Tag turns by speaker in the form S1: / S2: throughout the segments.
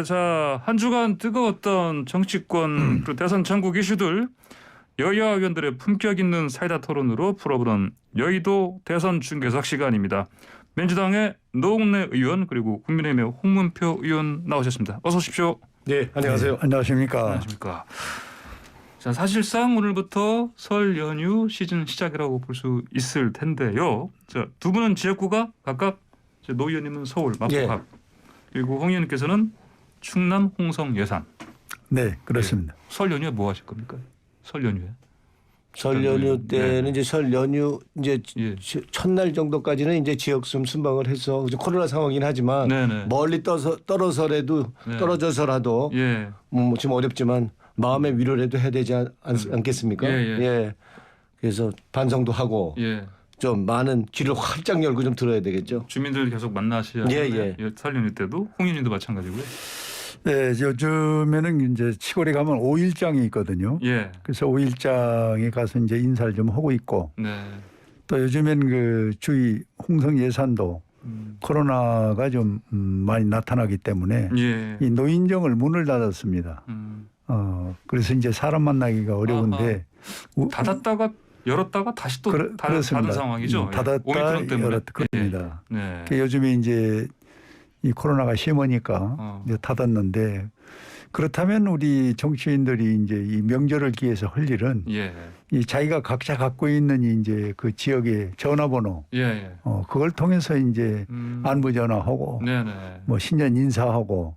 S1: 자, 한 주간 뜨거웠던 정치권 그리고 대선 전국 이슈들 여야 의원들의 품격 있는 사이다 토론으로 풀어보는 여의도 대선 중계석 시간입니다. 민주당의 노웅래 의원 그리고 국민의힘의 홍문표 의원 나오셨습니다. 어서 오십시오.
S2: 네, 안녕하세요.
S3: 네, 안녕하십니까.
S1: 안녕하십니까. 자, 사실상 오늘부터 설 연휴 시즌 시작이라고 볼 수 있을 텐데요. 자, 두 분은 지역구가 각각 노 의원님은 서울 마포갑 그리고 홍 의원님께서는 충남 홍성 예산.
S3: 네, 그렇습니다.
S1: 네. 설 연휴에 뭐 하실 겁니까? 설 연휴에?
S2: 설 연휴 때는 이제 설 연휴 이제 첫날 정도까지는 이제 지역 순방을 해서 코로나 상황이긴 하지만 멀리 떨어서라도 떨어져서라도 지금 어렵지만 마음의 위로라도 해야 되지 않겠습니까? 예. 그래서 반성도 하고 좀 많은 귀를 활짝 열고 좀 들어야 되겠죠.
S1: 주민들 계속 만나셔야 설 연휴 때도 홍 의원님도 마찬가지고요.
S3: 네, 요즘에는 이제 시골에 가면 5일장이 있거든요. 그래서 5일장에 가서 이제 인사를 좀 하고 있고, 또 요즘엔 그 주위 홍성 예산도 코로나가 좀 많이 나타나기 때문에 이 노인정을 문을 닫았습니다. 그래서 이제 사람 만나기가 어려운데
S1: 닫았다가 열었다가 다시 또 닫은 상황이죠.
S3: 닫았다 열었다 그럽니다. 요즘에 이제 이 코로나가 심하니까 이제 닫았는데 그렇다면 우리 정치인들이 이제 이 명절을 기해서 할 일은 이 자기가 각자 갖고 있는 이제 그 지역의 전화번호 그걸 통해서 이제 안부 전화하고 뭐 신년 인사하고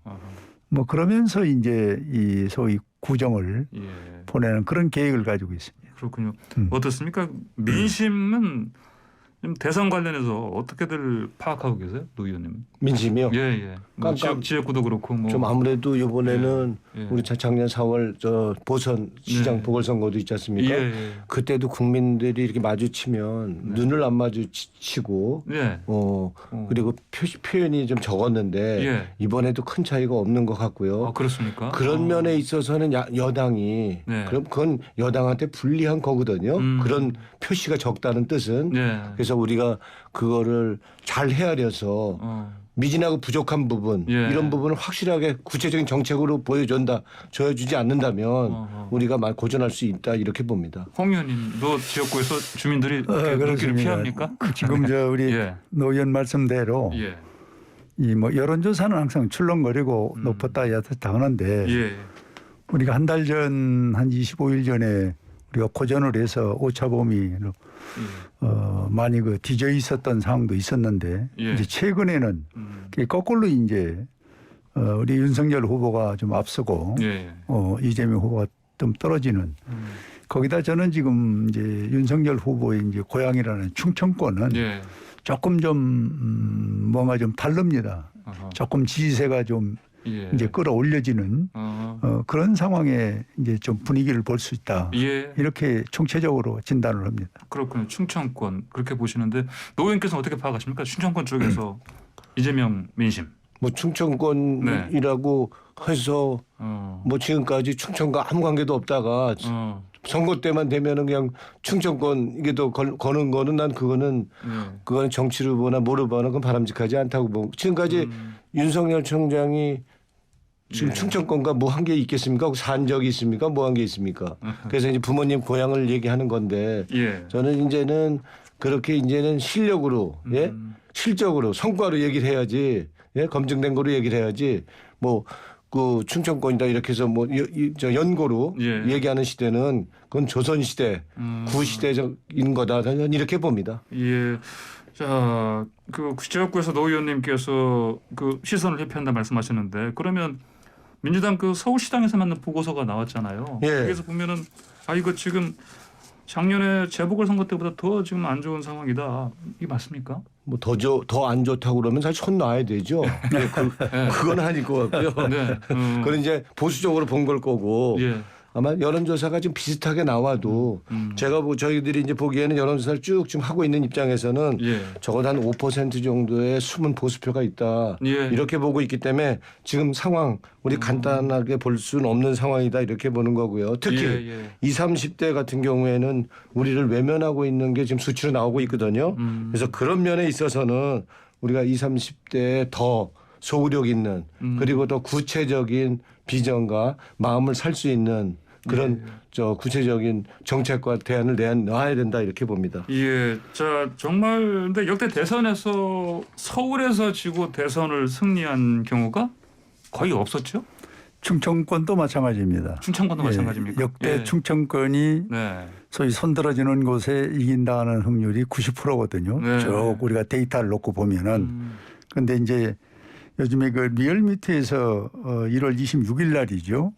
S3: 뭐 그러면서 이제 이 소위 구정을 보내는 그런 계획을 가지고 있습니다.
S1: 그렇군요. 어떻습니까? 민심은 대선 관련해서 어떻게들 파악하고 계세요, 노 의원님은?
S2: 민심이요?
S1: 뭐 지역구도 그렇고 뭐.
S2: 좀 아무래도 이번에는 우리 작년 4월 저 보선 시장 보궐선거도 있지 않습니까? 그때도 국민들이 이렇게 마주치면 눈을 안 마주치고 그리고 표현이 좀 적었는데 이번에도 큰 차이가 없는 것 같고요.
S1: 그렇습니까?
S2: 그런 면에 있어서는 여당이 그럼 그건 여당한테 불리한 거거든요. 그런 표시가 적다는 뜻은. 그래서 우리가 그거를 잘 헤아려서 미진하고 부족한 부분 이런 부분을 확실하게 구체적인 정책으로 보여주지 않는다면 우리가 많이 고전할 수 있다 이렇게 봅니다.
S1: 홍 의원님도 지역구에서 주민들이 그렇게 피합니까?
S3: 지금 저 우리 노 의원 말씀대로 이 뭐 여론조사는 항상 출렁거리고 높았다 얕았다 하는데 우리가 한 달 전 한 25일 전에 우리가 고전을 해서 오차범위로 많이 그 뒤져 있었던 상황도 있었는데 이제 최근에는 거꾸로 이제 우리 윤석열 후보가 좀 앞서고 이재명 후보가 좀 떨어지는 거기다 저는 지금 이제 윤석열 후보의 이제 고향이라는 충청권은 조금 좀 뭔가 좀 다릅니다. 조금 지지세가 좀 이제 끌어올려지는 그런 상황에 이제 좀 분위기를 볼 수 있다. 이렇게 총체적으로 진단을 합니다.
S1: 그렇군요. 충청권 그렇게 보시는데 노 의원께서는 어떻게 파악하십니까? 충청권 쪽에서 이재명 민심.
S2: 뭐 충청권이라고 해서 뭐 지금까지 충청과 아무 관계도 없다가 선거 때만 되면은 그냥 충청권 이게 더 거는 거는 난 그거는 정치를 보나 뭐를 보나 그건 바람직하지 않다고 보고 지금까지 윤석열 총장이 지금 충청권과 뭐 한 게 있겠습니까? 산 적이 있습니까? 뭐 한 게 있습니까? 그래서 이제 부모님 고향을 얘기하는 건데 저는 이제는 그렇게 이제는 실력으로 실적으로 성과로 얘기를 해야지 검증된 거로 얘기를 해야지 뭐 그 충청권이다 이렇게 해서 뭐 연고로 얘기하는 시대는 그건 조선 시대 구시대적인 거다 저는 이렇게 봅니다.
S1: 자, 그 지역구에서 노 의원님께서 그 시선을 회피한다 말씀하셨는데 그러면 민주당 그 서울시당에서 만든 보고서가 나왔잖아요. 거기서 보면은 이거 지금 작년에 재보궐선거 때보다 더 지금 안 좋은 상황이다. 이게 맞습니까?
S2: 뭐 더 안 좋다고 그러면 사실 손 놔야 되죠. 그건 아닐 것 같고요. 그건 이제 보수적으로 본 걸 거고. 아마 여론조사가 좀 비슷하게 나와도 제가 저희들이 이제 보기에는 여론조사를 쭉 지금 하고 있는 입장에서는 적어도 한 5% 정도의 숨은 보수표가 있다. 이렇게 보고 있기 때문에 지금 상황 우리 간단하게 볼 수는 없는 상황이다 이렇게 보는 거고요. 특히 20, 30대 같은 경우에는 우리를 외면하고 있는 게 지금 수치로 나오고 있거든요. 그래서 그런 면에 있어서는 우리가 20, 30대에 더 소구력 있는 그리고 더 구체적인 비전과 마음을 살 수 있는 그런 저 구체적인 정책과 대안을 내놔야 된다 이렇게 봅니다.
S1: 예, 자 정말 근데 역대 대선에서 서울에서 지고 대선을 승리한 경우가 거의 없었죠?
S3: 충청권도 마찬가지입니다.
S1: 충청권도 마찬가지입니까?
S3: 역대 충청권이 소위 손들어지는 곳에 이긴다는 확률이 90%거든요. 쭉 우리가 데이터를 놓고 보면은. 그런데 이제 요즘에 그 리얼미터에서 1월 26일 날이죠.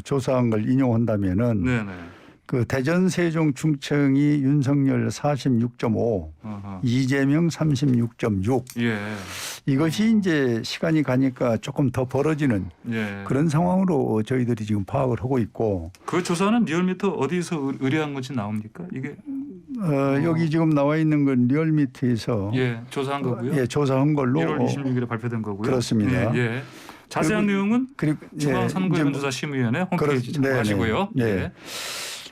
S3: 조사한 걸 인용한다면은 그 대전, 세종, 충청이 윤석열 46.5, 이재명 36.6. 이것이 이제 시간이 가니까 조금 더 벌어지는 그런 상황으로 저희들이 지금 파악을 하고 있고.
S1: 그 조사는 리얼미터 어디서 의뢰한 건지 나옵니까? 이게
S3: 여기 지금 나와 있는 건 리얼미터에서
S1: 조사한 거고요.
S3: 조사한 걸로
S1: 1월 26일에 발표된 거고요.
S3: 그렇습니다.
S1: 자세한 내용은 중앙선거여론조사심의위원회 홈페이지 참고하시고요.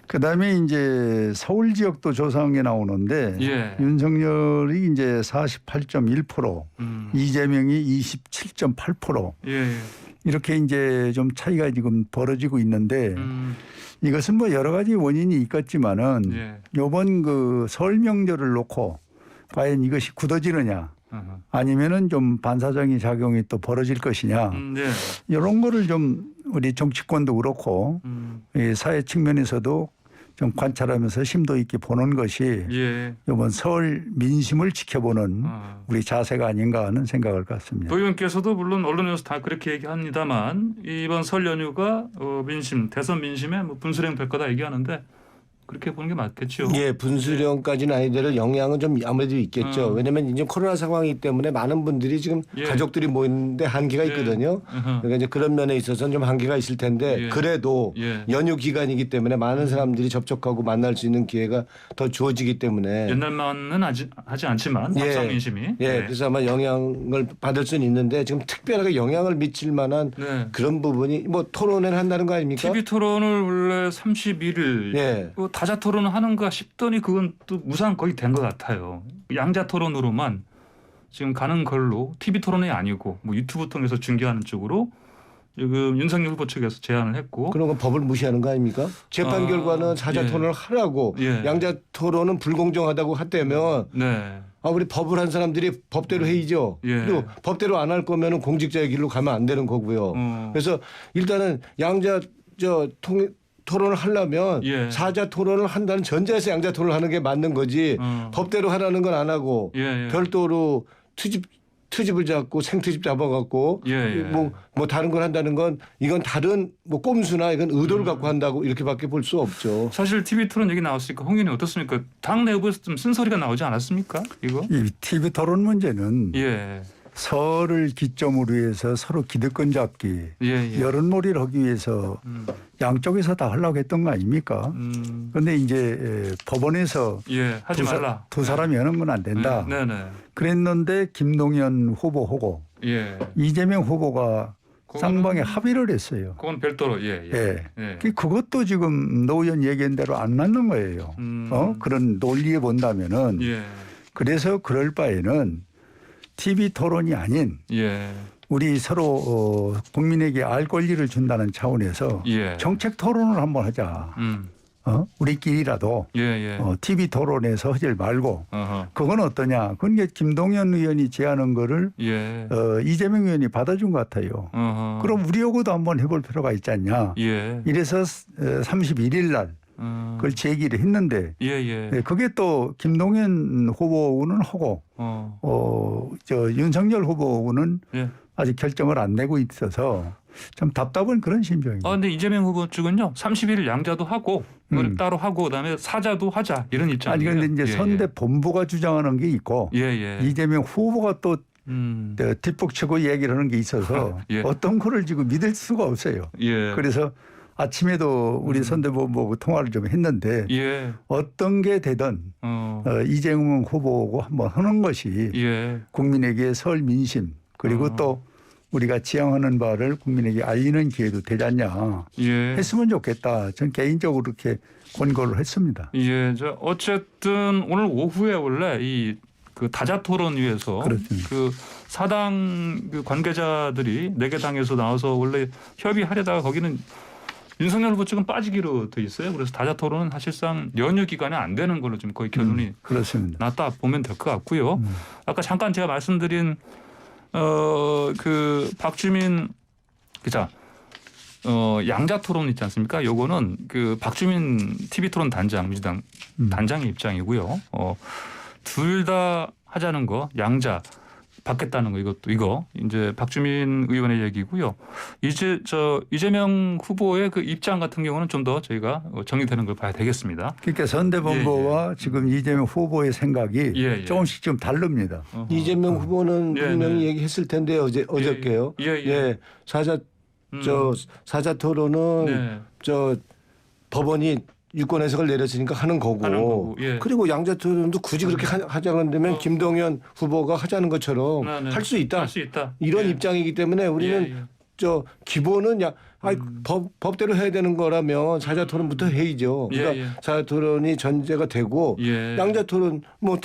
S3: 그다음에 이제 서울 지역도 조사한 게 나오는데 윤석열이 이제 48.1%, 이재명이 27.8%. 이렇게 이제 좀 차이가 지금 벌어지고 있는데 이것은 뭐 여러 가지 원인이 있겠지만은 이번 그 설 명절을 놓고 과연 이것이 굳어지느냐 아니면은 좀 반사적인 작용이 또 벌어질 것이냐 이런 거를 좀 우리 정치권도 그렇고 이 사회 측면에서도 좀 관찰하면서 심도 있게 보는 것이 이번 설 민심을 지켜보는 우리 자세가 아닌가 하는 생각을 갖습니다.
S1: 도 의원께서도 물론 언론에서 다 그렇게 얘기합니다만 이번 설 연휴가 민심, 대선 민심에 뭐 분수령 될 거다 얘기하는데 그렇게 보는 게 맞겠죠.
S2: 예, 분수령까지는 아니더라도 영향은 좀 아무래도 있겠죠. 왜냐하면 이제 코로나 상황이기 때문에 많은 분들이 지금 가족들이 모이는데 한계가 있거든요. 그러니까 이제 그런 면에 있어서는 좀 한계가 있을 텐데 그래도 연휴 기간이기 때문에 많은 사람들이 접촉하고 만날 수 있는 기회가 더 주어지기 때문에
S1: 옛날만은 하지 않지만 박상 민심이
S2: 그래서 아마 영향을 받을 수는 있는데 지금 특별하게 영향을 미칠 만한 그런 부분이 뭐 토론회를 한다는 거 아닙니까?
S1: TV 토론을 원래 31일 다자 토론을 하는가 싶더니 그건 또 무상 거의 된 것 같아요. 양자 토론으로만 지금 가는 걸로 TV 토론이 아니고 뭐 유튜브 통해서 중계하는 쪽으로 지금 윤석열 후보 측에서 제안을 했고.
S2: 그런 건 법을 무시하는 거 아닙니까? 재판 결과는 사자 토론을 하라고 양자 토론은 불공정하다고 했다면 우리 법을 한 사람들이 법대로 해야죠. 그리고 법대로 안 할 거면은 공직자의 길로 가면 안 되는 거고요. 그래서 일단은 양자 토론을 하려면 사자 토론을 한다는 전제에서 양자 토론을 하는 게 맞는 거지 법대로 하라는 건 안 하고 별도로 트집을 잡고 생트집 잡아갖고 뭐 다른 걸 한다는 건 이건 다른 뭐 꼼수나 이건 의도를 갖고 한다고 이렇게밖에 볼 수 없죠.
S1: 사실 TV 토론 얘기 나왔으니까 홍 의원님 어떻습니까? 당 내부에서 좀 쓴소리가 나오지 않았습니까? 이거?
S3: 이 TV 토론 문제는 설을 기점으로 해서 서로 기득권 잡기, 여론몰이를 하기 위해서 양쪽에서 다 하려고 했던 거 아닙니까? 그런데 이제 법원에서
S1: 하지 말라.
S3: 두 사람이 하는 건 안 된다. 그랬는데 김동연 후보하고 이재명 후보가 쌍방에 합의를 했어요.
S1: 그건 별도로
S3: 그것도 지금 노 의원 얘기한 대로 안 맞는 거예요. 그런 논리에 본다면은 그래서 그럴 바에는 TV 토론이 아닌 우리 서로 국민에게 알 권리를 준다는 차원에서 정책 토론을 한번 하자. 우리끼리라도 TV 토론에서 하지 말고 그건 어떠냐. 그건 게 김동연 의원이 제안한 거를 이재명 의원이 받아준 것 같아요. 그럼 우리하고도 한번 해볼 필요가 있지 않냐. 이래서 31일 날 그걸 제기를 했는데 그게 또 김동연 후보는 하고 윤석열 후보는 아직 결정을 안 내고 있어서 좀 답답한 그런 심정입니다.
S1: 근데 이재명 후보 측은요 31일 양자도 하고 따로 하고 그다음에 사자도 하자 이런 입장이에요.
S3: 아니 그런데 이제 선대 본부가 주장하는 게 있고 이재명 후보가 또 뒷북치고 얘기를 하는 게 있어서 어떤 거를 지금 믿을 수가 없어요. 그래서 아침에도 우리 선대본부 통화를 좀 했는데 어떤 게 되든 이재명 후보하고 한번 하는 것이 국민에게 설 민심 그리고 또 우리가 지향하는 바를 국민에게 알리는 기회도 되지 않냐 했으면 좋겠다. 전 개인적으로 그렇게 권고를 했습니다.
S1: 어쨌든 오늘 오후에 원래 이 그 다자토론위에서
S3: 그렇습니다.
S1: 그 사당 그 관계자들이 4개 당에서 나와서 원래 협의하려다가 거기는 윤석열 후보 측은 빠지기로 돼 있어요. 그래서 다자토론은 사실상 연휴 기간에 안 되는 걸로 지금 거의 결론이
S3: 그렇습니다.
S1: 났다 보면 될 것 같고요. 아까 잠깐 제가 말씀드린 그 박주민 기자 양자 토론 있지 않습니까? 요거는 그 박주민 TV 토론 단장 민주당 단장의 입장이고요. 둘 다 하자는 거 양자 받겠다는 거 이거 이제 박주민 의원의 얘기고요. 이재명 후보의 그 입장 같은 경우는 좀 더 저희가 정리되는 걸 봐야 되겠습니다.
S3: 그러니까 선대본부와 지금 이재명 후보의 생각이 조금씩 좀 다릅니다.
S2: 이재명 후보는 분명히 얘기했을 텐데 어저께요. 사자 토론은 저 법원이 유권 해석을 내렸으니까 하는 거고. 그리고 양자 토론도 굳이 그렇게 하자는 데면 김동연 후보가 하자는 것처럼 할 수 있다. 이런 입장이기 때문에 우리는 저 기본은 법대로 해야 되는 거라면 사자 토론부터 해야죠. 그러니까 사자 토론이 전제가 되고 양자 토론 뭐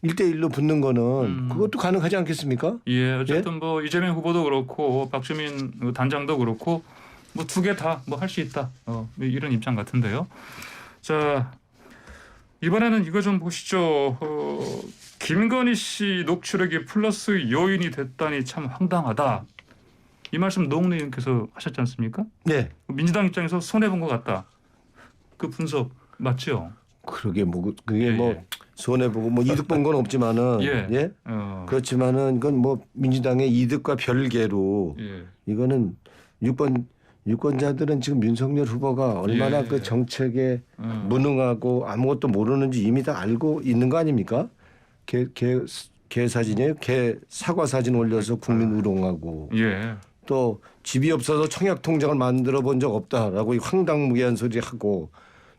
S2: 1대1로 붙는 거는 그것도 가능하지 않겠습니까?
S1: 어쨌든 뭐 이재명 후보도 그렇고 박주민 단장도 그렇고 뭐 2개 다 뭐 할 수 있다. 이런 입장 같은데요. 자, 이번에는 이거 좀 보시죠. 김건희 씨 녹취록이 플러스 요인이 됐다니 참 황당하다. 이 말씀 노웅래 의원께서 하셨지 않습니까?
S2: 네.
S1: 민주당 입장에서 손해본 것 같다. 그 분석 맞죠?
S2: 그러게 그게 손해보고 이득 본 건 없지만은 그렇지만은 이건 뭐 민주당의 이득과 별개로 이거는 유권자들은 지금 윤석열 후보가 얼마나 그 정책에 무능하고 아무것도 모르는지 이미 다 알고 있는 거 아닙니까? 개 사진이에요. 개 사과 사진 올려서 국민 우롱하고 또 집이 없어서 청약 통장을 만들어 본 적 없다라고 황당무계한 소리 하고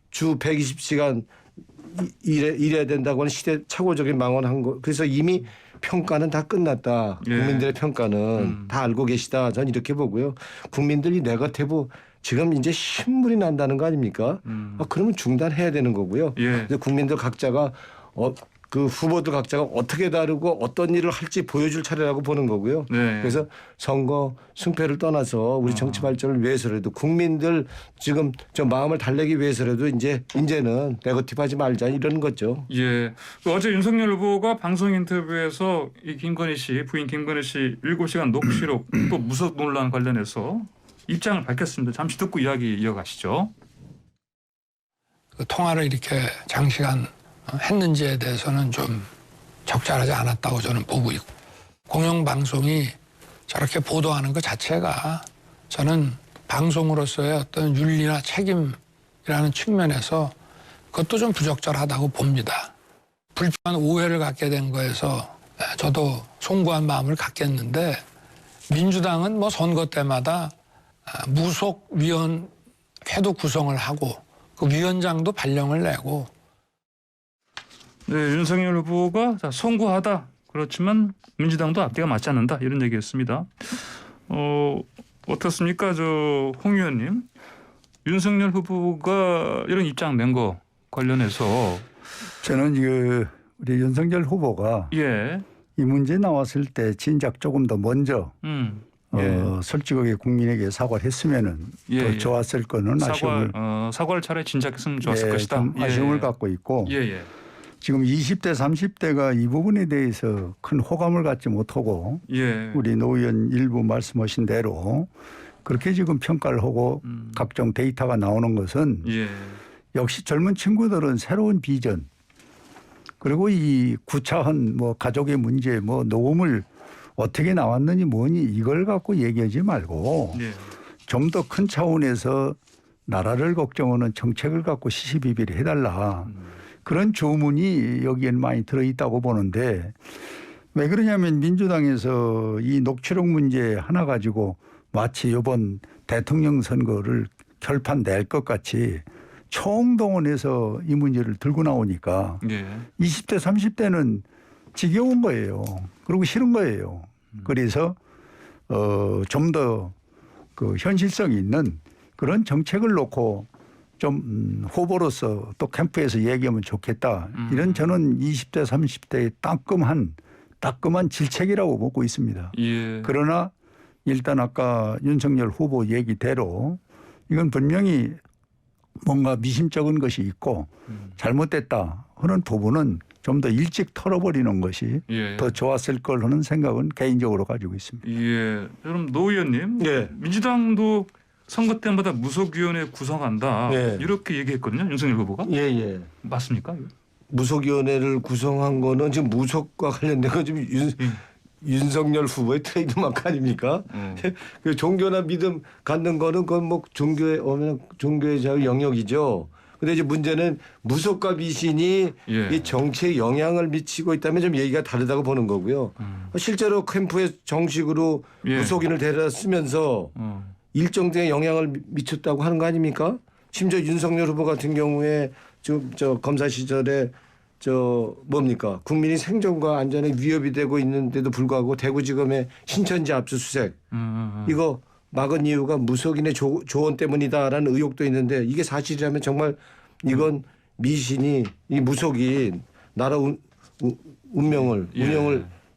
S2: 주 120시간 일해야 된다고 하는 시대착오적인 망언한 거. 그래서 이미 평가는 다 끝났다. 국민들의 평가는 다 알고 계시다. 전 이렇게 보고요. 국민들이 네거티브 지금 이제 신물이 난다는 거 아닙니까? 그러면 중단해야 되는 거고요. 근데 국민들 각자가 그 후보들 각자가 어떻게 다르고 어떤 일을 할지 보여줄 차례라고 보는 거고요. 그래서 선거 승패를 떠나서 우리 정치 발전을 위해서라도 국민들 지금 저 마음을 달래기 위해서라도 이제는 네거티브하지 말자 이런 거죠.
S1: 어제 윤석열 후보가 방송 인터뷰에서 이 김건희 씨 부인 김건희 씨 7시간 녹취록 또 무속 논란 관련해서 입장을 밝혔습니다. 잠시 듣고 이야기 이어가시죠.
S4: 그 통화를 이렇게 장시간 했는지에 대해서는 좀 적절하지 않았다고 저는 보고 있고 공영방송이 저렇게 보도하는 것 자체가 저는 방송으로서의 어떤 윤리나 책임이라는 측면에서 그것도 좀 부적절하다고 봅니다. 불필요한 오해를 갖게 된 거에서 저도 송구한 마음을 갖겠는데 민주당은 뭐 선거 때마다 무속위원회도 구성을 하고 그 위원장도 발령을 내고
S1: 윤석열 후보가 송구하다. 그렇지만 민주당도 앞뒤가 맞지 않는다. 이런 얘기였습니다. 어떻습니까? 홍 의원님. 윤석열 후보가 이런 입장 낸 거 관련해서
S3: 저는 우리 윤석열 후보가 이 문제 나왔을 때 진작 조금 더 먼저 솔직하게 국민에게 사과를 했으면은 더 좋았을 거는
S1: 사과를 차라리 진작했으면 좋았을 것이다.
S3: 좀 아쉬움을 갖고 있고 지금 20대 30대가 이 부분에 대해서 큰 호감을 갖지 못하고 우리 노 의원 일부 말씀하신 대로 그렇게 지금 평가를 하고 각종 데이터가 나오는 것은 역시 젊은 친구들은 새로운 비전 그리고 이 구차한 가족의 문제 녹음을 어떻게 나왔느니 뭐니 이걸 갖고 얘기하지 말고 좀 더 큰 차원에서 나라를 걱정하는 정책을 갖고 시시비비를 해달라. 그런 조문이 여기엔 많이 들어있다고 보는데 왜 그러냐면 민주당에서 이 녹취록 문제 하나 가지고 마치 이번 대통령 선거를 결판 낼 것 같이 총동원해서 이 문제를 들고 나오니까 20대 30대는 지겨운 거예요. 그리고 싫은 거예요. 그래서 좀 더 그 현실성이 있는 그런 정책을 놓고 좀 후보로서 또 캠프에서 얘기하면 좋겠다. 이런 저는 20대 30대의 따끔한 질책이라고 보고 있습니다.
S1: 예.
S3: 그러나 일단 아까 윤석열 후보 얘기대로 이건 분명히 뭔가 미심쩍은 것이 있고 잘못됐다 하는 부분은 좀 더 일찍 털어버리는 것이
S1: 예.
S3: 더 좋았을 걸 하는 생각은 개인적으로 가지고 있습니다.
S1: 예. 그럼 노 의원님,
S2: 예.
S1: 민주당도 선거 때마다 무속위원회 구성한다
S2: 예.
S1: 이렇게 얘기했거든요. 윤석열 후보가.
S2: 예.
S1: 맞습니까?
S2: 무속위원회를 구성한 거는 지금 무속과 관련된 건 지금 윤석열 후보의 트레이드마크 아닙니까? 그 종교나 믿음 갖는 거는 그건 뭐 종교의 자유 영역이죠. 근데 이제 문제는 무속과 미신이
S1: 예.
S2: 이 정치에 영향을 미치고 있다면 좀 얘기가 다르다고 보는 거고요. 실제로 캠프에 정식으로
S1: 예.
S2: 무속인을 데려다 쓰면서 일정량의 영향을 미쳤다고 하는 거 아닙니까? 심지어 윤석열 후보 같은 경우에 지금 검사 시절에 뭡니까? 국민이 생존과 안전에 위협이 되고 있는데도 불구하고 대구지검의 신천지 압수수색 이거 막은 이유가 무속인의 조언 때문이다라는 의혹도 있는데 이게 사실이라면 정말 이건 미신이 이 무속인 나라 운명을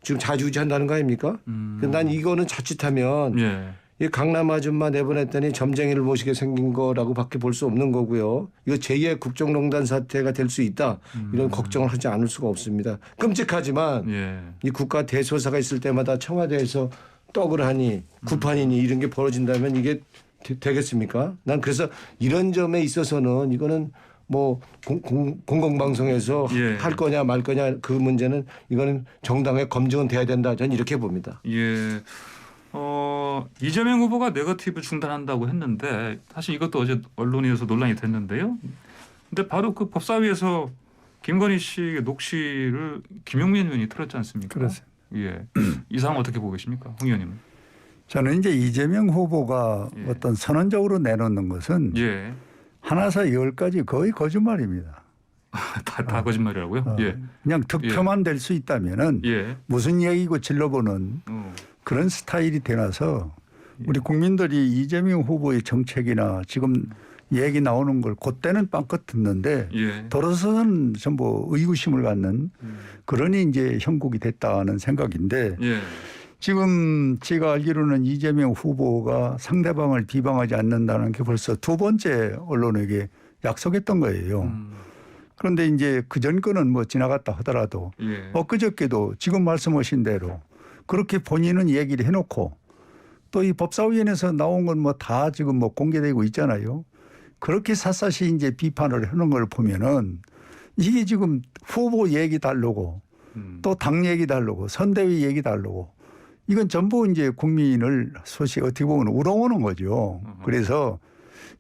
S2: 지금 좌지우지한다는 거 아닙니까? 난 이거는 자칫하면 이 강남 아줌마 내보냈더니 점쟁이를 모시게 생긴 거라고밖에 볼 수 없는 거고요. 이거 제2의 국정농단 사태가 될 수 있다. 이런 걱정을 하지 않을 수가 없습니다. 끔찍하지만 이 국가 대소사가 있을 때마다 청와대에서 떡을 하니 구판이니 이런 게 벌어진다면 이게 되겠습니까? 난 그래서 이런 점에 있어서는 이거는 뭐 공공방송에서 할 거냐 말 거냐 그 문제는 이거는 정당의 검증은 돼야 된다. 저는 이렇게 봅니다.
S1: 예. 이재명 후보가 네거티브 중단한다고 했는데 사실 이것도 어제 언론에서 논란이 됐는데요. 근데 바로 그 법사위에서 김건희 씨의 녹취를 김용민 의원이 틀었지 않습니까?
S3: 그렇습니다.
S1: 예. 이 상황 어떻게 보고 계십니까? 홍 의원님은.
S3: 저는 이제 이재명 후보가 어떤 선언적으로 내놓는 것은 하나서 열까지 거의 거짓말입니다.
S1: 다 거짓말이라고요?
S3: 그냥 득표만 될 수 있다면은 무슨 얘기고 질러보는 그런 스타일이 되나서 우리 국민들이 이재명 후보의 정책이나 지금 얘기 나오는 걸 그때는 빵긋 듣는데 돌아서는 전부 의구심을 갖는 그러니 이제 형국이 됐다는 생각인데 지금 제가 알기로는 이재명 후보가 상대방을 비방하지 않는다는 게 벌써 두 번째 언론에게 약속했던 거예요. 그런데 이제 그전 거는 뭐 지나갔다 하더라도 엊그저께도 지금 말씀하신 대로 그렇게 본인은 얘기를 해놓고 또 이 법사위원회에서 나온 건 뭐 다 지금 뭐 공개되고 있잖아요. 그렇게 샅샅이 이제 비판을 하는 걸 보면은 이게 지금 후보 얘기 다르고 또 당 얘기 다르고 선대위 얘기 다르고 이건 전부 이제 국민을 소식 어떻게 보면 우롱하는 거죠. 그래서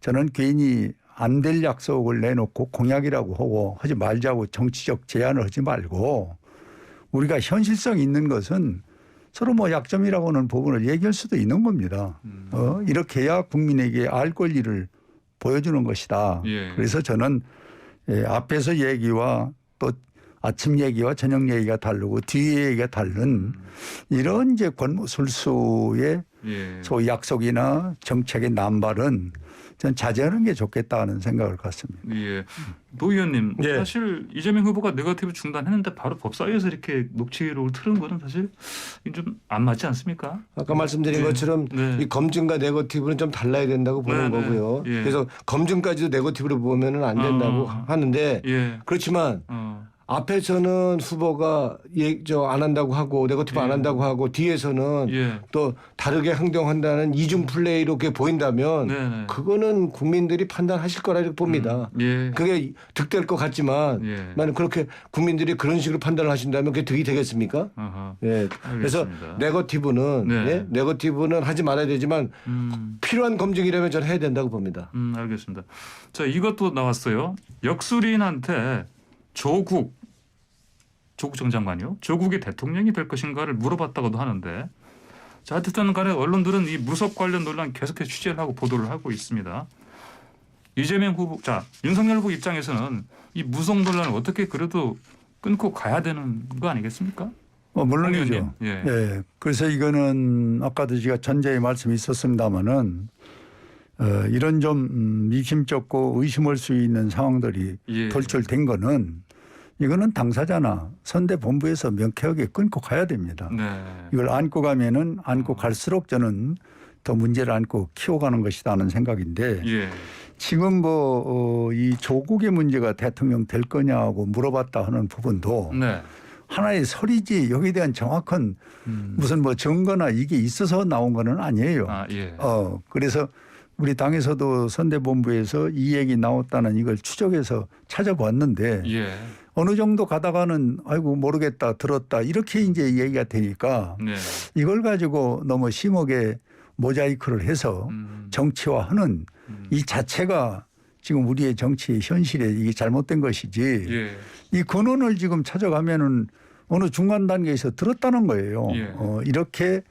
S3: 저는 괜히 안 될 약속을 내놓고 공약이라고 하고 하지 말자고 정치적 제안을 하지 말고 우리가 현실성 있는 것은 서로 뭐 약점이라고 하는 부분을 얘기할 수도 있는 겁니다. 이렇게 해야 국민에게 알 권리를 보여주는 것이다. 그래서 저는 앞에서 얘기와 또 아침 얘기와 저녁 얘기가 다르고 뒤에 얘기가 다른 이런 이제 권모술수의 소위 약속이나 정책의 남발은 전 자제하는 게 좋겠다는 생각을 갖습니다.
S1: 노 의원님 사실 이재명 후보가 네거티브 중단했는데 바로 법사위에서 이렇게 녹취록을 틀은 거는 사실 좀 안 맞지 않습니까?
S2: 아까 말씀드린 것처럼 이 검증과 네거티브는 좀 달라야 된다고 보는 거고요. 그래서 검증까지도 네거티브로 보면은 안 된다고 하는데 그렇지만 앞에서는 후보가 안 한다고 하고 네거티브 안 한다고 하고 뒤에서는 또 다르게 행동한다는 이중 플레이로 그게 보인다면 그거는 국민들이 판단하실 거라 이렇게 봅니다. 그게 득될 것 같지만 만약 그렇게 국민들이 그런 식으로 판단을 하신다면 그게 득이 되겠습니까? 그래서 네거티브는 네거티브는 하지 말아야 되지만 필요한 검증이라면 저는 해야 된다고 봅니다.
S1: 알겠습니다. 자, 이것도 나왔어요. 역술인한테 조국 전 장관이요. 조국이 대통령이 될 것인가를 물어봤다고도 하는데 자, 어쨌든 간에 언론들은 이 무속 관련 논란 계속해서 취재를 하고 보도를 하고 있습니다. 이재명 후보, 윤석열 후보 입장에서는 이 무속 논란을 어떻게 그래도 끊고 가야 되는 거 아니겠습니까?
S3: 물론이죠. 그래서 이거는 아까도 제가 전제의 말씀이 있었습니다마는 이런 좀 미심쩍고 의심할 수 있는 상황들이
S1: 예.
S3: 돌출된 거는 이거는 당사자나 선대본부에서 명쾌하게 끊고 가야 됩니다.
S1: 네.
S3: 이걸 안고 가면은 안고 갈수록 저는 더 문제를 안고 키워가는 것이다 하는 생각인데
S1: 예.
S3: 지금 이 조국의 문제가 대통령 될 거냐고 물어봤다 하는 부분도
S1: 네.
S3: 하나의 설이지 여기에 대한 정확한 무슨 뭐 증거나 이게 있어서 나온 거는 아니에요.
S1: 아, 예.
S3: 그래서 우리 당에서도 선대본부에서 이 얘기 나왔다는 이걸 추적해서 찾아봤는데
S1: 예.
S3: 어느 정도 가다가는 아이고 모르겠다 들었다 이렇게 이제 얘기가 되니까
S1: 네.
S3: 이걸 가지고 너무 심하게 모자이크를 해서 정치화하는 이 자체가 지금 우리의 정치의 현실에 이게 잘못된 것이지
S1: 예.
S3: 이 근원을 지금 찾아가면은 어느 중간 단계에서 들었다는 거예요.
S1: 예.
S3: 이렇게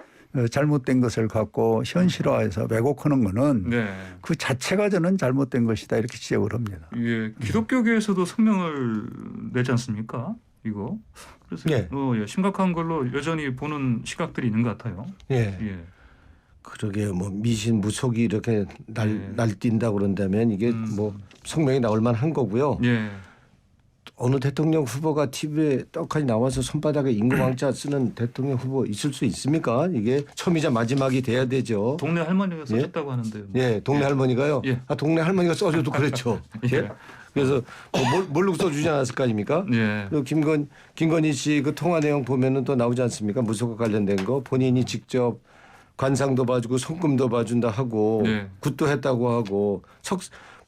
S3: 잘못된 것을 갖고 현실화해서 왜곡하는 거는
S1: 네.
S3: 그 자체가 저는 잘못된 것이다 이렇게 지적을 합니다.
S1: 예. 기독교계에서도 성명을 내지 않습니까? 이거. 그래서
S2: 예.
S1: 예. 심각한 걸로 여전히 보는 시각들이 있는 것 같아요.
S2: 예.
S1: 예.
S2: 그러게 뭐 미신 무속이 이렇게
S1: 예.
S2: 날뛴다 그런다면 이게 뭐 성명이 나올 만한 거고요.
S1: 예.
S2: 어느 대통령 후보가 TV에 떡하니 나와서 손바닥에 임금왕자 쓰는 대통령 후보 있을 수 있습니까? 이게 처음이자 마지막이 돼야 되죠.
S1: 동네 할머니가 써줬다고 하는데요.
S2: 예, 동네 할머니가요.
S1: 예.
S2: 동네 할머니가 써줘도 그렇죠. 예. 그래서 뭐 모르고 써주지 않았을 거 아닙니까?
S1: 예.
S2: 그리고 김건희 씨 그 통화 내용 보면은 또 나오지 않습니까? 무속과 관련된 거 본인이 직접 관상도 봐주고 손금도 봐준다 하고
S1: 예.
S2: 굿도 했다고 하고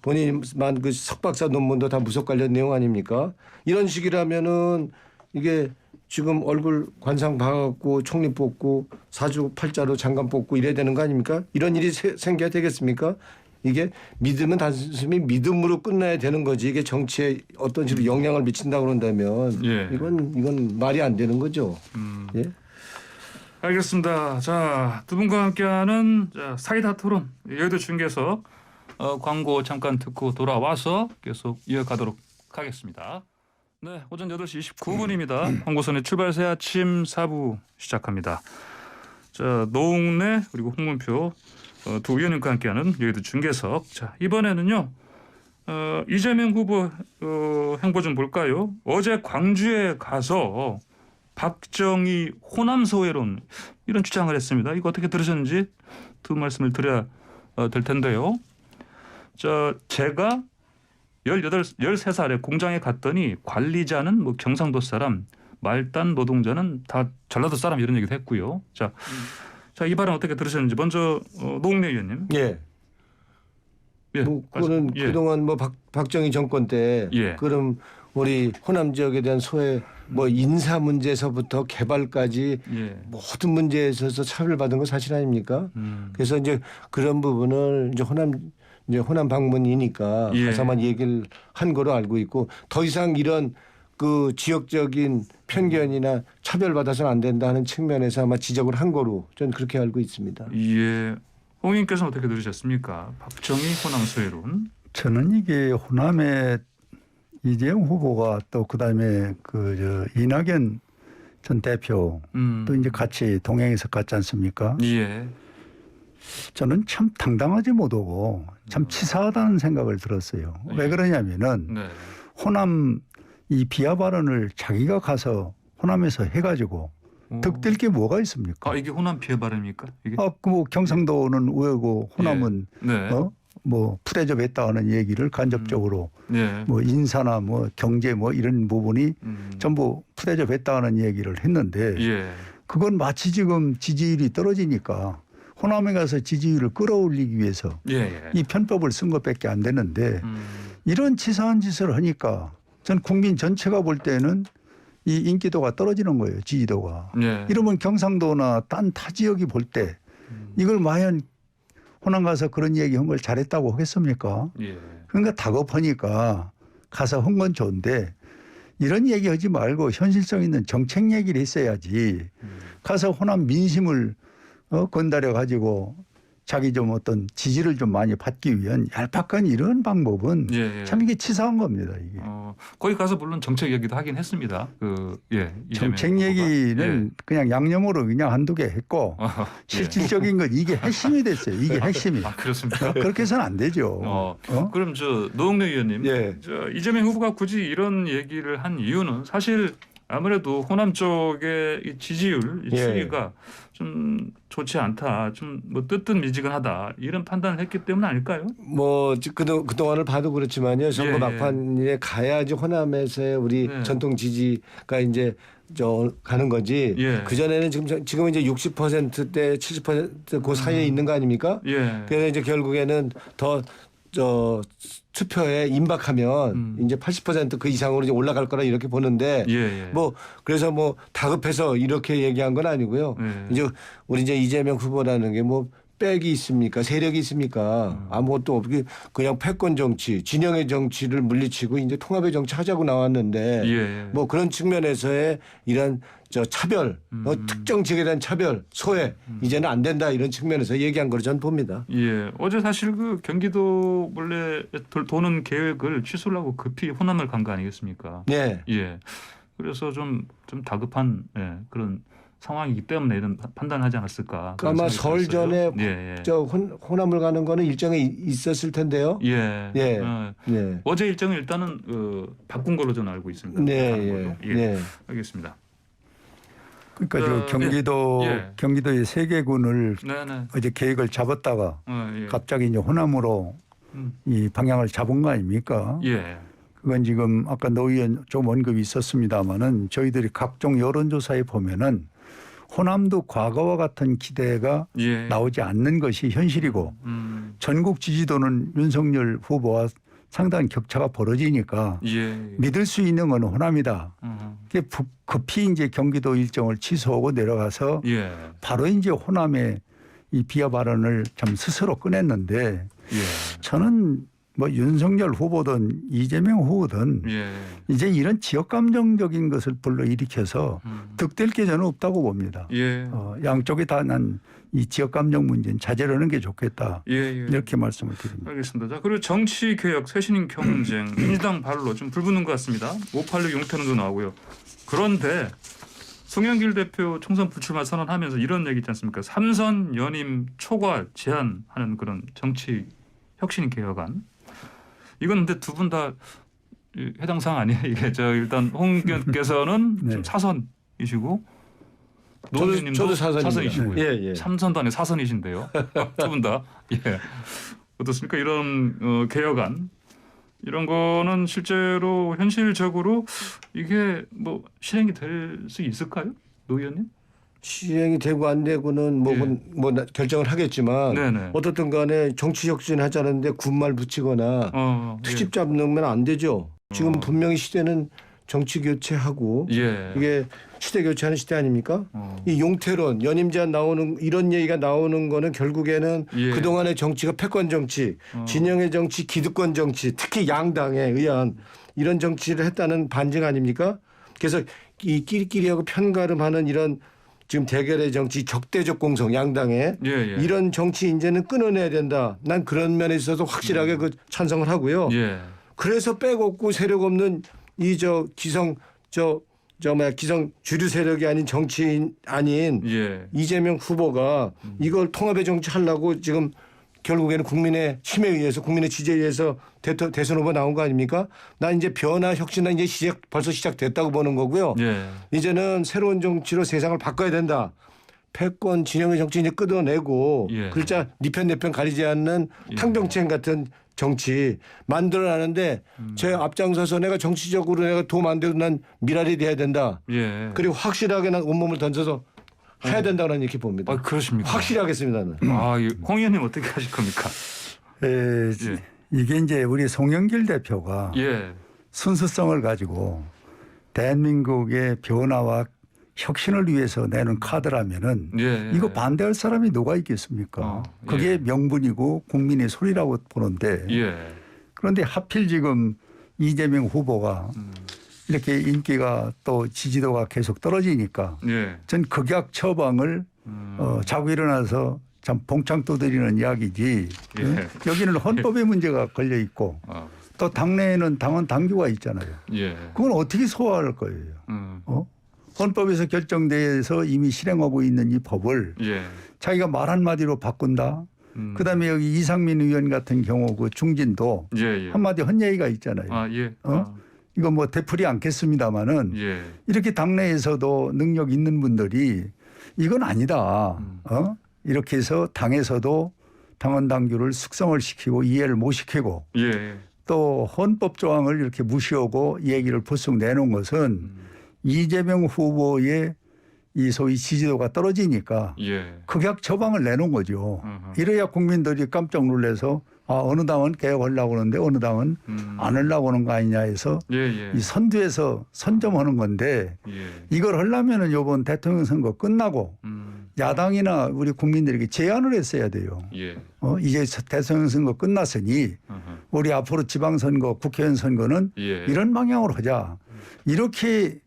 S2: 본인만 그 석박사 논문도 다 무속 관련 내용 아닙니까? 이런 식이라면은 이게 지금 얼굴 관상 봐갖고 총리 뽑고 사주 팔자로 장관 뽑고 이래야 되는 거 아닙니까? 이런 일이 생겨야 되겠습니까? 이게 믿음은 단순히 믿음으로 끝나야 되는 거지 이게 정치에 어떤 식으로 영향을 미친다 그런다면
S1: 예.
S2: 이건 말이 안 되는 거죠. 예?
S1: 알겠습니다. 자, 두 분과 함께하는 사이다 토론 여의도 중계석 광고 잠깐 듣고 돌아와서 계속 이어가도록 하겠습니다. 네, 오전 8시 29분입니다. 광고선의 출발새 아침 4부 시작합니다. 자, 노웅래 그리고 홍문표 두 의원님과 함께하는 여의도 중계석. 자, 이번에는요. 이재명 후보 행보 좀 볼까요? 어제 광주에 가서 박정희 호남 소외론 이런 주장을 했습니다. 이거 어떻게 들으셨는지 두 말씀을 드려야 될 텐데요. 제가 13살에 공장에 갔더니 관리자는 뭐 경상도 사람, 말단 노동자는 다 전라도 사람 이런 얘기도 했고요. 자, 이 발언 어떻게 들으셨는지 먼저 노웅래 의원님.
S2: 예.
S1: 예.
S2: 뭐 그거는
S1: 예.
S2: 그동안 뭐 박정희 정권 때
S1: 예.
S2: 그럼 우리 호남 지역에 대한 소외 뭐 인사 문제에서부터 개발까지
S1: 예.
S2: 모든 문제에 있어서 차별받은 건 사실 아닙니까? 그래서 이제 그런 부분을 이제 호남 방문이니까
S1: 예.
S2: 가서만 얘기를 한 거로 알고 있고 더 이상 이런 그 지역적인 편견이나 차별받아서는 안 된다 하는 측면에서 아마 지적을 한 거로 저는 그렇게 알고 있습니다.
S1: 예. 홍 의원께서는 어떻게 들으셨습니까? 박정희 호남 소외론.
S3: 저는 이게 호남의 이재용 후보가 또 그다음에 이낙연 전 대표 또 이제 같이 동행해서 갔지 않습니까?
S1: 예.
S3: 저는 참 당당하지 못하고 참 치사하다는 생각을 들었어요. 왜 그러냐면은
S1: 네.
S3: 호남 이 비하 발언을 자기가 가서 호남에서 해가지고 득될 게 뭐가 있습니까?
S1: 이게 호남 피해 발언입니까? 이게?
S3: 뭐 경상도는 우회고 호남은
S1: 네.
S3: 뭐 푸대접했다는 얘기를 간접적으로
S1: 네.
S3: 뭐 인사나 뭐 경제 뭐 이런 부분이 전부 푸대접했다는 얘기를 했는데
S1: 예.
S3: 그건 마치 지금 지지율이 떨어지니까 호남에 가서 지지율을 끌어올리기 위해서
S1: 예.
S3: 이 편법을 쓴 것밖에 안 되는데 이런 치사한 짓을 하니까 전 국민 전체가 볼 때는 이 인기도가 떨어지는 거예요. 지지도가.
S1: 예.
S3: 이러면 경상도나 딴 타 지역이 볼 때 이걸 과연 호남 가서 그런 얘기한 걸 잘했다고 하겠습니까?
S1: 예.
S3: 그러니까 다급하니까 가서 한 건 좋은데 이런 얘기하지 말고 현실성 있는 정책 얘기를 했어야지. 가서 호남 민심을 건드려 가지고 자기 좀 어떤 지지를 좀 많이 받기 위한 얄팍한 이런 방법은 참 이게 치사한 겁니다. 이게.
S1: 거기 가서 물론 정책 얘기도 하긴 했습니다.
S3: 정책 얘기는 그냥 양념으로 그냥 한두 개 했고 실질적인 건 이게 핵심이 됐어요. 이게 핵심이.
S1: 그렇습니까?
S3: 그렇게 해서는 안 되죠.
S1: 그럼 노웅래 의원님, 이재명 후보가 굳이 이런 얘기를 한 이유는 사실 아무래도 호남 쪽의 이 지지율 추이가 좀 좋지 않다, 좀 뭐 뜨뜻미지근하다 이런 판단을 했기 때문 아닐까요?
S2: 뭐 그동안을 봐도 그렇지만요. 선거 막판에 가야지 호남에서의 우리 전통 지지가 이제 가는 거지. 그 전에는 지금 이제 60%대 70% 그 사이에 있는 거 아닙니까? 그래서 이제 결국에는 더 투표에 임박하면 이제 80% 그 이상으로 이제 올라갈 거라 이렇게 보는데 뭐 그래서 뭐 다급해서 이렇게 얘기한 건 아니고요. 이제 우리 이제 이재명 후보라는 게 뭐 백이 있습니까? 세력이 있습니까? 아무것도 없게 그냥 패권 정치, 진영의 정치를 물리치고 이제 통합의 정치 하자고 나왔는데 뭐 그런 측면에서의 이런 차별, 특정 지역에 대한 차별, 소외 이제는 안 된다 이런 측면에서 얘기한 걸 저는 봅니다.
S1: 어제 사실 그 경기도 원래 도는 계획을 취소를 하고 급히 호남을 간 거 아니겠습니까? 그래서 좀 다급한 그런 상황이기 때문에 이런 판단을 하지 않았을까.
S2: 아마 설 전에 호남을 가는 거는 일정에 있었을 텐데요.
S1: 어제 일정은 일단은 바꾼 걸로 저는 알고 있습니다. 알겠습니다.
S3: 그러니까 경기도의 세 개군을 어제 계획을 잡았다가 갑자기 이제 호남으로 이 방향을 잡은 거 아닙니까? 그건 지금 아까 노 의원 좀 언급이 있었습니다마는 저희들이 각종 여론조사에 보면은 호남도 과거와 같은 기대가 나오지 않는 것이 현실이고 전국 지지도는 윤석열 후보와 상당한 격차가 벌어지니까 믿을 수 있는 건 호남이다. 급히 이제 경기도 일정을 취소하고 내려가서 바로 이제 호남의 이 비하 발언을 참 스스로 꺼냈는데 저는 뭐 윤석열 후보든 이재명 후보든 이제 이런 지역 감정적인 것을 불러일으켜서 득될 게 저는 없다고 봅니다. 양쪽이 다 난 이 지역 감정 문제는 자제하는 게 좋겠다. 이렇게 말씀을 드립니다.
S1: 알겠습니다. 자, 그리고 정치 개혁, 쇄신 경쟁, 민주당 발로 좀 불붙는 것 같습니다. 586 용태론도 나오고요. 그런데 송영길 대표 총선 불출마 선언하면서 이런 얘기 있지 않습니까? 3선 연임 초과 제한하는 그런 정치 혁신 개혁안. 이건 근데 두 분 다 해당 사항 아니에요? 이게 일단 홍 의원께서는 좀 사선이시고
S2: 저도
S1: 사선이시고요. 3선도 아니고 사선이신데요. 두 분 다. 어떻습니까? 이런 개혁안 이런 거는 실제로 현실적으로 이게 뭐 실행이 될 수 있을까요? 노 의원님?
S2: 시행이 되고 안 되고는 뭐 결정을 하겠지만 어떻든 간에 정치 혁신 하자는데 군말 붙이거나 트집 잡으면 안 되죠. 지금 분명히 시대는 정치 교체하고 이게 시대 교체하는 시대 아닙니까? 이 용태론, 연임 제한 나오는 이런 얘기가 나오는 거는 결국에는 그동안의 정치가 패권 정치, 진영의 정치, 기득권 정치, 특히 양당에 의한 이런 정치를 했다는 반증 아닙니까? 그래서 이 끼리끼리하고 편가름하는 이런 지금 대결의 정치, 적대적 공성 양당에 이런 정치 이제는 끊어내야 된다. 난 그런 면에 있어서 확실하게 찬성을 하고요. 그래서 빼곡고 세력 없는 이 기성 주류 세력이 아닌 정치인 아닌 이재명 후보가 이걸 통합의 정치 하려고 지금 결국에는 국민의 힘에 의해서 국민의 지지에 의해서 대선 후보 나온 거 아닙니까? 난 이제 변화 혁신은 이제 벌써 시작됐다고 보는 거고요. 이제는 새로운 정치로 세상을 바꿔야 된다. 패권 진영의 정치 이제 끊어내고 글자 네 편 내 편 가리지 않는 탕병책 같은 정치 만들어내는데 제 앞장서서 내가 정치적으로 내가 도움 안 돼도 난 미랄이 돼야 된다. 그리고 확실하게 난 온몸을 던져서 해야 된다는 이렇게 봅니다.
S1: 그렇습니까?
S2: 확실히 하겠습니다.
S1: 홍 의원님 어떻게 하실 겁니까?
S3: 이게 이제 우리 송영길 대표가 순수성을 가지고 대한민국의 변화와 혁신을 위해서 내는 카드라면은 이거 반대할 사람이 누가 있겠습니까? 그게 명분이고 국민의 소리라고 보는데 그런데 하필 지금 이재명 후보가 이렇게 인기가 또 지지도가 계속 떨어지니까 전 극약 처방을 자고 일어나서 참 봉창 떠들이는 이야기지.
S1: 예.
S3: 여기는 헌법의 문제가 걸려 있고 또 당내에는 당원 당규가 있잖아요.
S1: 예.
S3: 그건 어떻게 소화할 거예요? 헌법에서 결정돼서 이미 실행하고 있는 이 법을
S1: 예.
S3: 자기가 말 한마디로 바꾼다. 그다음에 여기 이상민 의원 같은 경우 그 중진도
S1: 예.
S3: 한마디 헛얘기가 있잖아요.
S1: 아, 예.
S3: 이거 뭐 되풀이 않겠습니다마는
S1: 예.
S3: 이렇게 당내에서도 능력 있는 분들이 이건 아니다. 이렇게 해서 당에서도 당원 당규를 숙성을 시키고 이해를 못 시키고
S1: 예.
S3: 또 헌법 조항을 이렇게 무시하고 얘기를 불쑥 내놓은 것은 이재명 후보의 이 소위 지지도가 떨어지니까
S1: 예.
S3: 극약 처방을 내놓은 거죠. 이래야 국민들이 깜짝 놀라서 어느 당은 개혁하려고 하는데 어느 당은 안 하려고 하는 거 아니냐 해서
S1: 예.
S3: 이 선두에서 선점하는 건데
S1: 예.
S3: 이걸 하려면은 이번 대통령 선거 끝나고 야당이나 우리 국민들에게 제안을 했어야 돼요.
S1: 예.
S3: 이제 대통령 선거 끝났으니 우리 앞으로 지방선거, 국회의원 선거는
S1: 예.
S3: 이런 방향으로 하자. 이렇게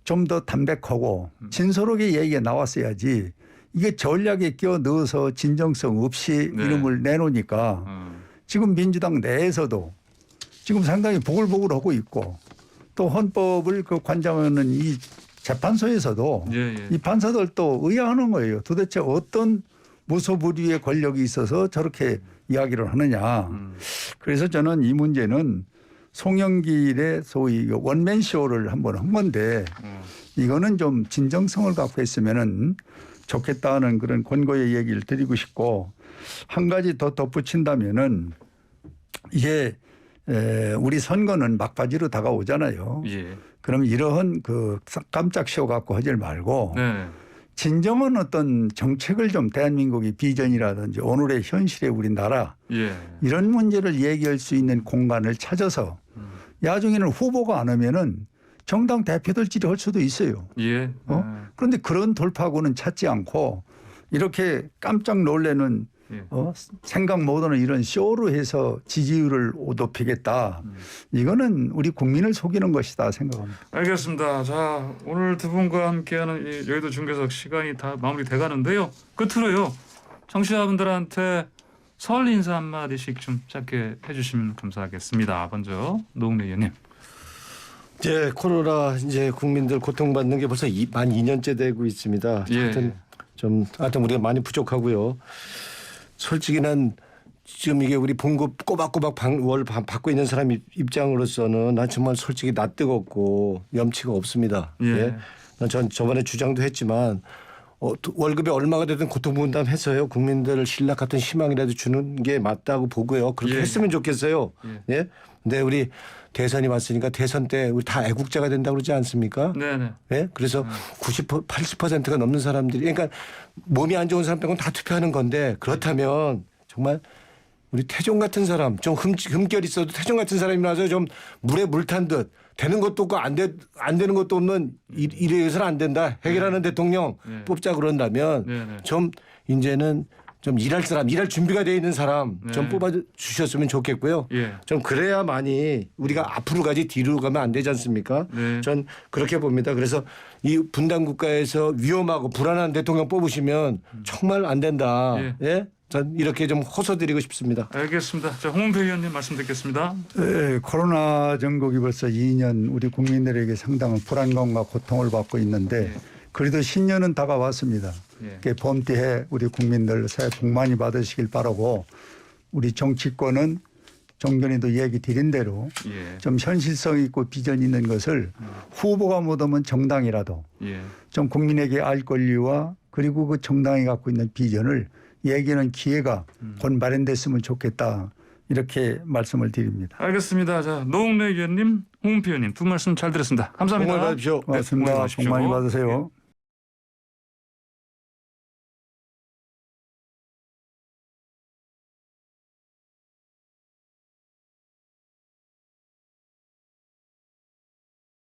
S3: 좀 더 담백하고 진솔하게 얘기가 나왔어야지 이게 전략에 끼어 넣어서 진정성 없이
S1: 네.
S3: 이름을 내놓으니까 지금 민주당 내에서도 지금 상당히 보글보글하고 있고 또 헌법을 그 관장하는 이 재판소에서도
S1: 예.
S3: 이 판사들도 의아하는 거예요. 도대체 어떤 무소불위의 권력이 있어서 저렇게 이야기를 하느냐. 그래서 저는 이 문제는 송영길의 소위 원맨쇼를 한번 한 건데 이거는 좀 진정성을 갖고 했으면은 좋겠다는 그런 권고의 얘기를 드리고 싶고 한 가지 더 덧붙인다면은 이게 우리 선거는 막바지로 다가오잖아요.
S1: 예.
S3: 그럼 이러한 그 깜짝 쇼 갖고 하지 말고
S1: 네.
S3: 진정한 어떤 정책을 좀 대한민국의 비전이라든지 오늘의 현실의 우리나라
S1: 예.
S3: 이런 문제를 얘기할 수 있는 공간을 찾아서 나중에는 후보가 안 하면은 정당 대표들끼리 할 수도 있어요.
S1: 예.
S3: 그런데 그런 돌파구는 찾지 않고 이렇게 깜짝 놀래는
S1: 예.
S3: 생각 못하는 이런 쇼로 해서 지지율을 높이겠다. 이거는 우리 국민을 속이는 것이다 생각합니다.
S1: 알겠습니다. 자, 오늘 두 분과 함께하는 이 여의도 중계석 시간이 다 마무리돼 가는데요. 끝으로요. 청취자분들한테 설 인사 한마디씩 좀 짧게 해주시면 감사하겠습니다. 먼저 노웅래 의원님.
S2: 이제 코로나 이제 국민들 고통받는 게 벌써 만 2년째 되고 있습니다.
S1: 예.
S2: 하여튼 우리가 많이 부족하고요. 솔직히 난 지금 이게 우리 봉급 꼬박꼬박 월 받고 있는 사람 입장으로서는 난 정말 솔직히 낯뜨겁고 염치가 없습니다.
S1: 예.
S2: 전 저번에 주장도 했지만 월급이 얼마가 되든 고통분담해서요. 국민들 신락 같은 희망이라도 주는 게 맞다고 보고요. 그렇게
S1: 예.
S2: 했으면 좋겠어요. 예. 근데 우리 대선이 왔으니까 대선 때 우리 다 애국자가 된다고 그러지 않습니까?
S1: 네네.
S2: 예? 그래서 80%가 넘는 사람들이 그러니까 몸이 안 좋은 사람 빼고는 다 투표하는 건데 그렇다면 정말 우리 태종 같은 사람 좀 흠결 있어도 태종 같은 사람이라서 좀 물에 물 탄 듯 되는 것도 없고 안 되는 것도 없는 이래서는 안 된다. 해결하는 대통령 뽑자 그런다면 좀 이제는 좀 일할 사람, 일할 준비가 되어 있는 사람 좀 뽑아주셨으면 좋겠고요. 좀 그래야만이 우리가 앞으로 가지 뒤로 가면 안 되지 않습니까? 전 그렇게 봅니다. 그래서 이 분단 국가에서 위험하고 불안한 대통령 뽑으시면 정말 안 된다. 예? 전 이렇게 좀 호소드리고 싶습니다.
S1: 알겠습니다. 자, 홍은표 의원님 말씀 듣겠습니다.
S3: 네, 코로나 전국이 벌써 2년 우리 국민들에게 상당한 불안감과 고통을 받고 있는데 그래도 신년은 다가왔습니다. 봄띠해 우리 국민들 새해 복 많이 받으시길 바라고 우리 정치권은 정전에도 얘기 드린 대로 좀 현실성 있고 비전 있는 것을 후보가 못하면 정당이라도 좀 국민에게 알 권리와 그리고 그 정당이 갖고 있는 비전을 얘기하는 기회가 곧 마련됐으면 좋겠다. 이렇게 말씀을 드립니다.
S1: 알겠습니다. 자, 노웅래 의원님, 홍은표 의원님 두 말씀 잘 들었습니다. 감사합니다.
S2: 복 많이 받으십시오.
S3: 고맙습니다. 복 많이 받으세요.